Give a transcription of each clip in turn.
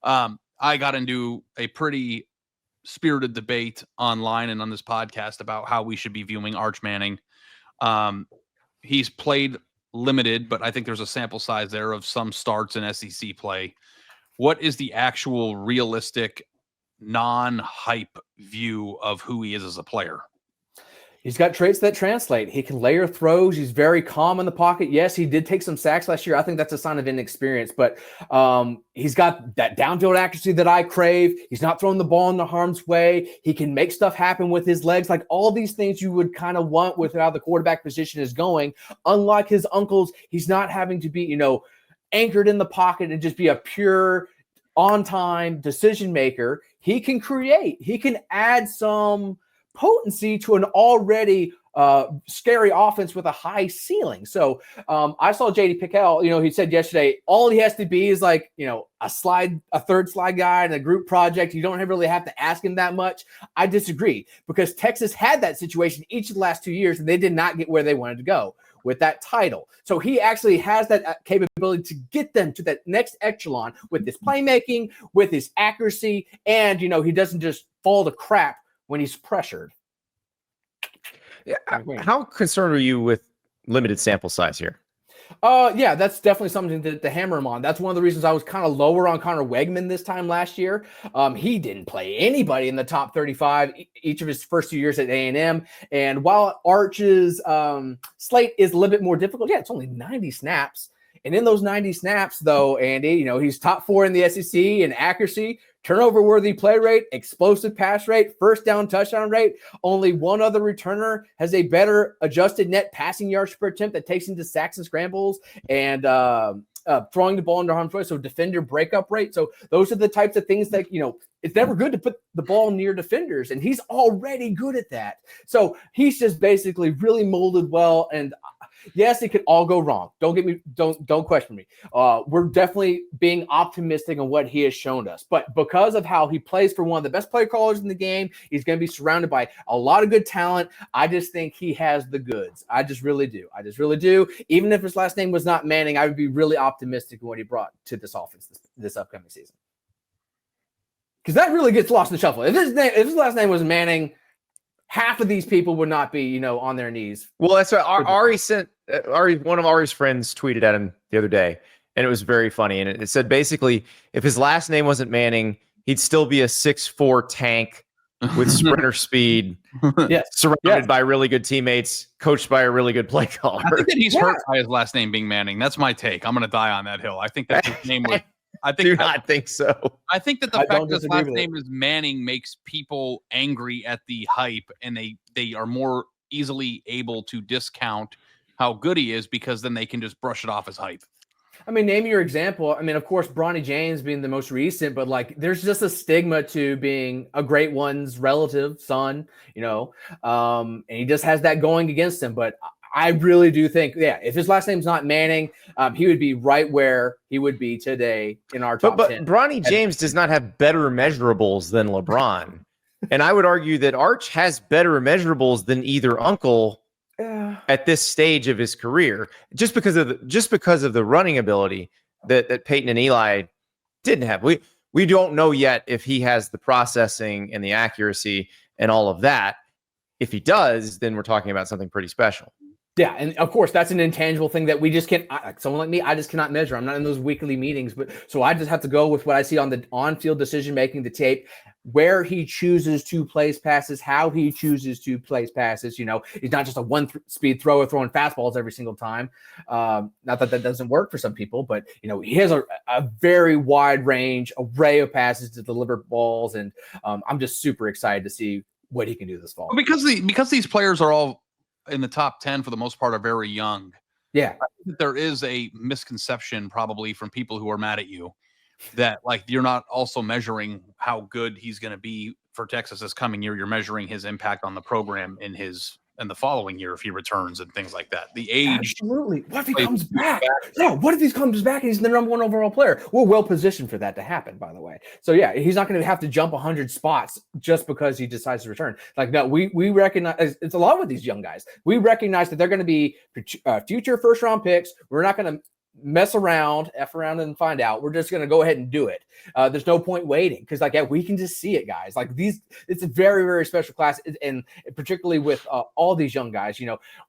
I got into a pretty spirited debate online and on this podcast about how we should be viewing Arch Manning. He's played limited, but I think there's a sample size there of some starts in SEC play. What is the actual realistic non-hype view of who he is as a player? He's got traits that translate. He can layer throws. He's very calm in the pocket. Yes, he did take some sacks last year. I think that's a sign of inexperience, but he's got that downfield accuracy that I crave. He's not throwing the ball in the harm's way. He can make stuff happen with his legs, like all these things you would kind of want with how the quarterback position is going. Unlike his uncles, he's not having to be, anchored in the pocket and just be a pure on-time decision maker. He can create. He can add some potency to an already scary offense with a high ceiling. So I saw JD Pickell, he said yesterday, all he has to be is like, a third slide guy in a group project. You don't really have to ask him that much. I disagree, because Texas had that situation each of the last 2 years, and they did not get where they wanted to go with that title. So he actually has that capability to get them to that next echelon with his playmaking, with his accuracy, and, he doesn't just fall to crap when he's pressured. Yeah. How concerned are you with limited sample size here? Yeah, that's definitely something to hammer him on. That's one of the reasons I was kind of lower on Connor Wegman this time last year. He didn't play anybody in the top 35 each of his first 2 years at A&M. And while Arch's slate is a little bit more difficult, it's only 90 snaps. And in those 90 snaps, though, Andy, he's top 4 in the SEC in accuracy, turnover-worthy play rate, explosive pass rate, first down touchdown rate. Only one other returner has a better adjusted net passing yards per attempt that takes into sacks and scrambles and throwing the ball under harm's way, so defender breakup rate. So those are the types of things that, it's never good to put the ball near defenders, and he's already good at that. So he's just basically really molded well, and yes, it could all go wrong. Don't question me. We're definitely being optimistic on what he has shown us. But because of how he plays for one of the best play callers in the game, he's going to be surrounded by a lot of good talent. I just think he has the goods. I just really do. Even if his last name was not Manning, I would be really optimistic in what he brought to this offense this upcoming season. Because that really gets lost in the shuffle. If his last name was Manning, half of these people would not be, on their knees. Well, that's what one of Ari's friends tweeted at him the other day, and it was very funny. And it said basically, if his last name wasn't Manning, he'd still be a 6'4" tank with sprinter speed, surrounded by really good teammates, coached by a really good play caller. I think that he's hurt by his last name being Manning. That's my take. I'm going to die on that hill. I think that his name was. I not think so. I think that the fact that his last name is Manning makes people angry at the hype, and they are more easily able to discount how good he is, because then they can just brush it off as hype. Name your example. Of course, Bronny James being the most recent, but there's just a stigma to being a great one's relative, son, and he just has that going against him. But I really do think, if his last name's not Manning, he would be right where he would be today in our top 10. But Bronny James does not have better measurables than LeBron. And I would argue that Arch has better measurables than either uncle at this stage of his career, just because of the running ability that Peyton and Eli didn't have. We don't know yet if he has the processing and the accuracy and all of that. If he does, then we're talking about something pretty special. Yeah, and of course, that's an intangible thing that we just can't. Someone like me, I just cannot measure. I'm not in those weekly meetings, so I just have to go with what I see on the on-field decision-making, the tape, where he chooses to place passes, how he chooses to place passes. He's not just a one-speed thrower throwing fastballs every single time. Not that doesn't work for some people, but he has a very wide range array of passes to deliver balls, and I'm just super excited to see what he can do this fall. Because these players are all in the top 10 for the most part are very young. Yeah. I think there is a misconception probably from people who are mad at you that you're not also measuring how good he's going to be for Texas this coming year. You're measuring his impact on the program in the following year if he returns and things like that. The age. Absolutely. What if he comes back? Yeah. What if he comes back and he's the number 1 overall player? We're well positioned for that to happen, by the way. So he's not going to have to jump 100 spots just because he decides to return. No, we recognize it's a lot with these young guys. We recognize that they're going to be future first round picks. We're not going to mess around, F around and find out. We're just going to go ahead and do it. There's no point waiting because, like, we can just see it, guys. Like, it's a very, very special class. And particularly with all these young guys,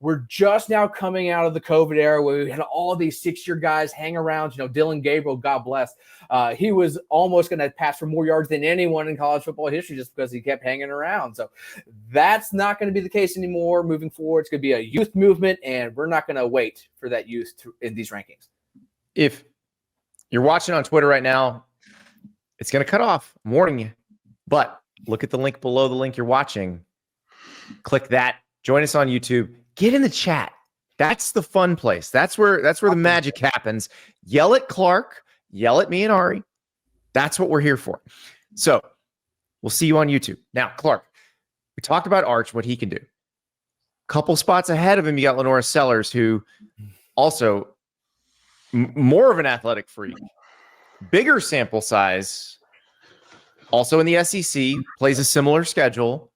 we're just now coming out of the COVID era where we had all these 6-year guys hang around. Dylan Gabriel, God bless. He was almost going to pass for more yards than anyone in college football history just because he kept hanging around. So that's not going to be the case anymore moving forward. It's going to be a youth movement, and we're not going to wait for that youth in these rankings. If you're watching on Twitter right now, it's going to cut off. I'm warning you. But look at the link below the link you're watching. Click that. Join us on YouTube. Get in the chat. That's the fun place. That's where the magic happens. Yell at Clark. Yell at me and Ari. That's what we're here for. So we'll see you on YouTube. Now, Clark, we talked about Arch, what he can do. Couple spots ahead of him, you got Lanorris Sellers, who also more of an athletic freak, bigger sample size, also in the SEC, plays a similar schedule.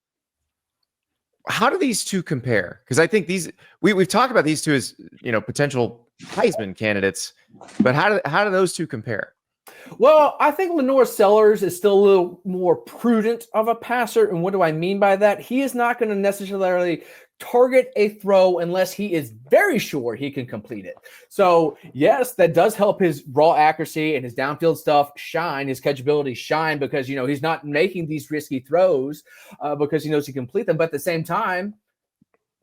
How do these two compare? Because I think we've talked about these two as potential Heisman candidates, but how do those two compare? Well, I think Lanorris Sellers is still a little more prudent of a passer. And what do I mean by that? He is not going to necessarily target a throw unless he is very sure he can complete it. So, yes, that does help his raw accuracy and his downfield stuff shine, his catchability shine, because, he's not making these risky throws because he knows he can complete them. But at the same time,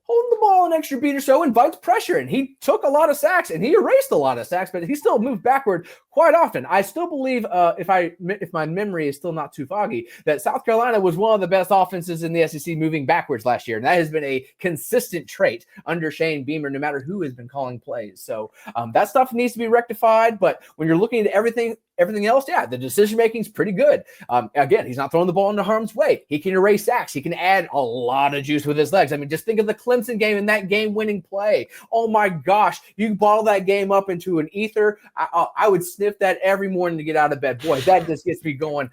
holding the ball an extra beat or so invites pressure, and he took a lot of sacks and he erased a lot of sacks, but he still moved backward quite often. I still believe, if my memory is still not too foggy, that South Carolina was one of the best offenses in the SEC moving backwards last year, and that has been a consistent trait under Shane Beamer, no matter who has been calling plays. So that stuff needs to be rectified. But when you're looking at everything else, yeah, the decision making is pretty good. Again, he's not throwing the ball into harm's way. He can erase sacks. He can add a lot of juice with his legs. I mean, just think of the Clemson game and that game-winning play. Oh my gosh, you bottle that game up into an ether. I would sniff that every morning to get out of bed. Boy, that just gets me going.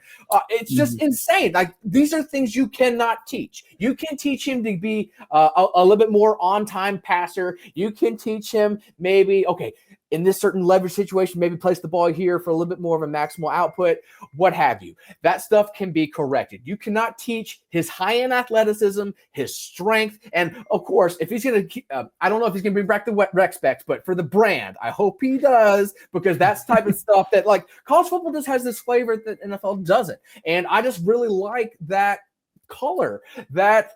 It's just insane. Like, these are things you cannot teach. You can teach him to be a little bit more on-time passer. You can teach him maybe, okay, in this certain leverage situation, maybe place the ball here for a little bit more of a maximal output, what have you. That stuff can be corrected. You cannot teach his high-end athleticism, his strength, and, of course, if he's going to I don't know if he's going to bring back the rec specs, but for the brand, I hope he does, because that's the type of stuff that, like, college football just has this flavor that NFL doesn't. And I just really like that color, that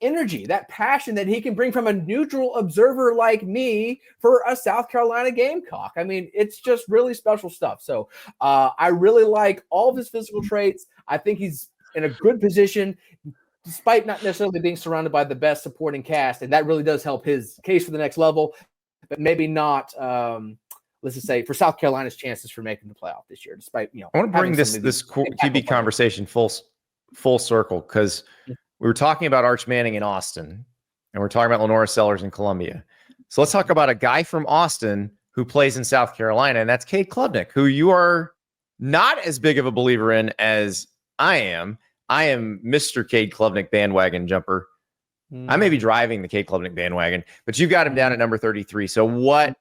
energy, that passion that he can bring from a neutral observer like me for a South Carolina Gamecock. I mean, it's just really special stuff. So I really like all of his physical traits. I think he's in a good position, despite not necessarily being surrounded by the best supporting cast, and that really does help his case for the next level, but maybe not let's just say for South Carolina's chances for making the playoff this year, despite, I want to bring this QB conversation full circle, because we were talking about Arch Manning in Austin, and we're talking about Lanorris Sellers in Columbia. So let's talk about a guy from Austin who plays in South Carolina, and that's Cade Klubnik, who you are not as big of a believer in as I am. I am Mr. Cade Klubnik bandwagon jumper. I may be driving the Cade Klubnik bandwagon, but you got him down at number 33. So what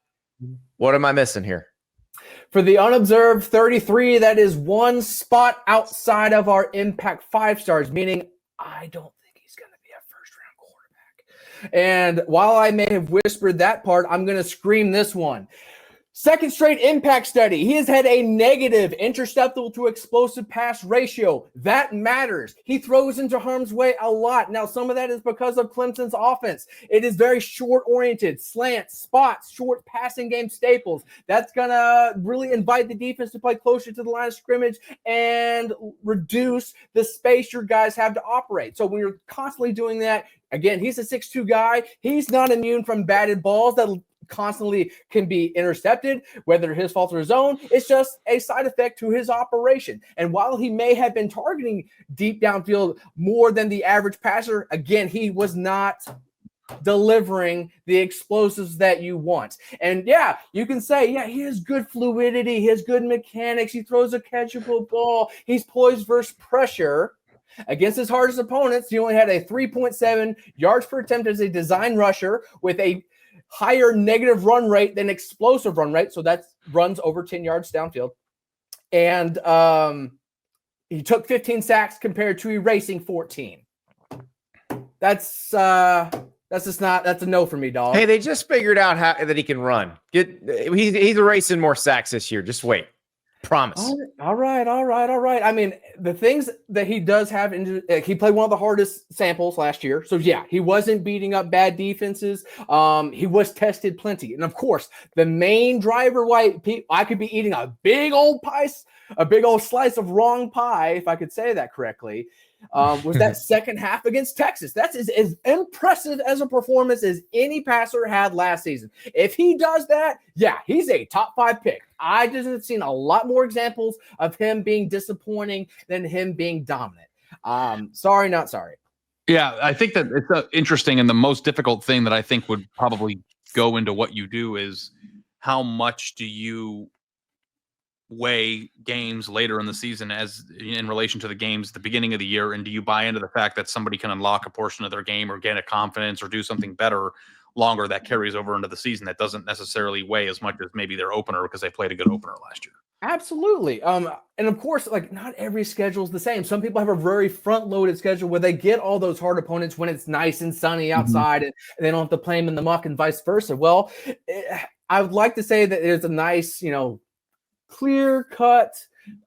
am I missing here? For the unobserved 33, that is one spot outside of our impact 5 stars, meaning I don't think he's going to be a first-round quarterback. And while I may have whispered that part, I'm going to scream this one. Second straight impact study. He has had a negative interceptable to explosive pass ratio. That matters. He throws into harm's way a lot. Now, some of that is because of Clemson's offense. It is very short-oriented, slants, spots, short passing game staples. That's going to really invite the defense to play closer to the line of scrimmage and reduce the space your guys have to operate. So when you're constantly doing that, again, he's a 6'2 guy. He's not immune from batted balls that constantly can be intercepted, whether his fault or his own. It's just a side effect to his operation. And while he may have been targeting deep downfield more than the average passer, again, he was not delivering the explosives that you want. And yeah, you can say, yeah, he has good fluidity, he has good mechanics, he throws a catchable ball, he's poised versus pressure. Against his hardest opponents, he only had a 3.7 yards per attempt as a design rusher with a higher negative run rate than explosive run rate. So that's runs over 10 yards downfield. And he took 15 sacks compared to erasing 14. That's just not, that's a no for me, dog. Hey, they just figured out that he can run. He's erasing more sacks this year. Just wait. Promise. All right. I mean, the things that he does have, he played one of the hardest samples last year. So yeah, he wasn't beating up bad defenses. He was tested plenty. And of course, the main driver why I could be eating a big old slice of wrong pie, if I could say that correctly, was that second half against Texas. That's as impressive as a performance as any passer had last season. If he does that, yeah, he's a top 5 pick. I just have seen a lot more examples of him being disappointing than him being dominant. Sorry, not sorry. Yeah, I think that it's interesting, and the most difficult thing that I think would probably go into what you do is how much do you weigh games later in the season as in relation to the games at the beginning of the year, and do you buy into the fact that somebody can unlock a portion of their game or gain a confidence or do something better longer that carries over into the season that doesn't necessarily weigh as much as maybe their opener because they played a good opener last year? Absolutely. And of course, like, not every schedule is the same. Some people have a very front-loaded schedule where they get all those hard opponents when it's nice and sunny outside, and they don't have to play them in the muck, and vice versa. Well, I would like to say that it's a nice, clear-cut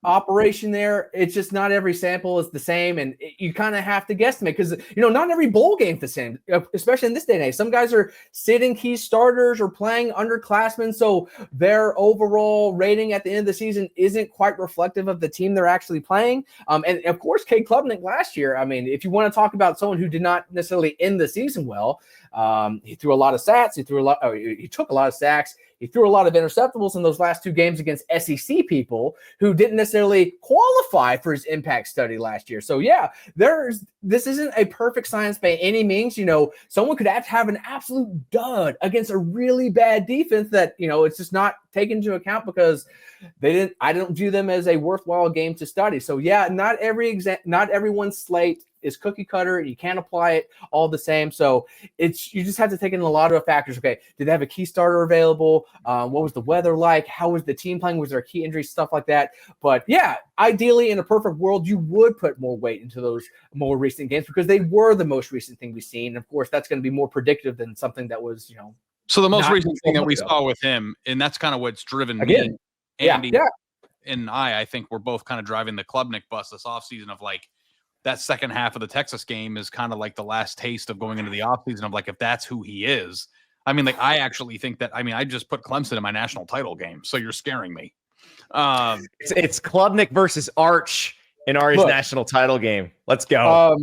operation there. It's just not every sample is the same, and you kind of have to guesstimate because not every bowl game's the same, especially in this day and age. Some guys are sitting key starters or playing underclassmen, so their overall rating at the end of the season isn't quite reflective of the team they're actually playing. And of course, Cade Klubnik last year, I mean, if you want to talk about someone who did not necessarily end the season well, he threw a lot of stats, he took a lot of sacks, he threw a lot of interceptables in those last 2 games against SEC people who didn't necessarily qualify for his impact study last year. So yeah, this isn't a perfect science by any means. Someone could have an absolute dud against a really bad defense that, it's just not taken into account because I don't view them as a worthwhile game to study. So yeah, not everyone's slate is cookie cutter. You can't apply it all the same. So you just have to take in a lot of factors. Okay, did they have a key starter available? What was the weather like? How was the team playing? Was there key injuries? Stuff like that. But yeah, ideally in a perfect world, you would put more weight into those more recent games because they were the most recent thing we've seen. And of course, that's going to be more predictive than something that was, So the most recent thing that we saw with him, and that's kind of what's driven me, Andy, and I think we're both kind of driving the Klubnik bus this offseason of like, that second half of the Texas game is kind of like the last taste of going into the offseason of like, if that's who he is. I mean, like, I actually think that, I just put Clemson in my national title game. So you're scaring me. It's Klubnik versus Arch in Ari's national title game. Let's go.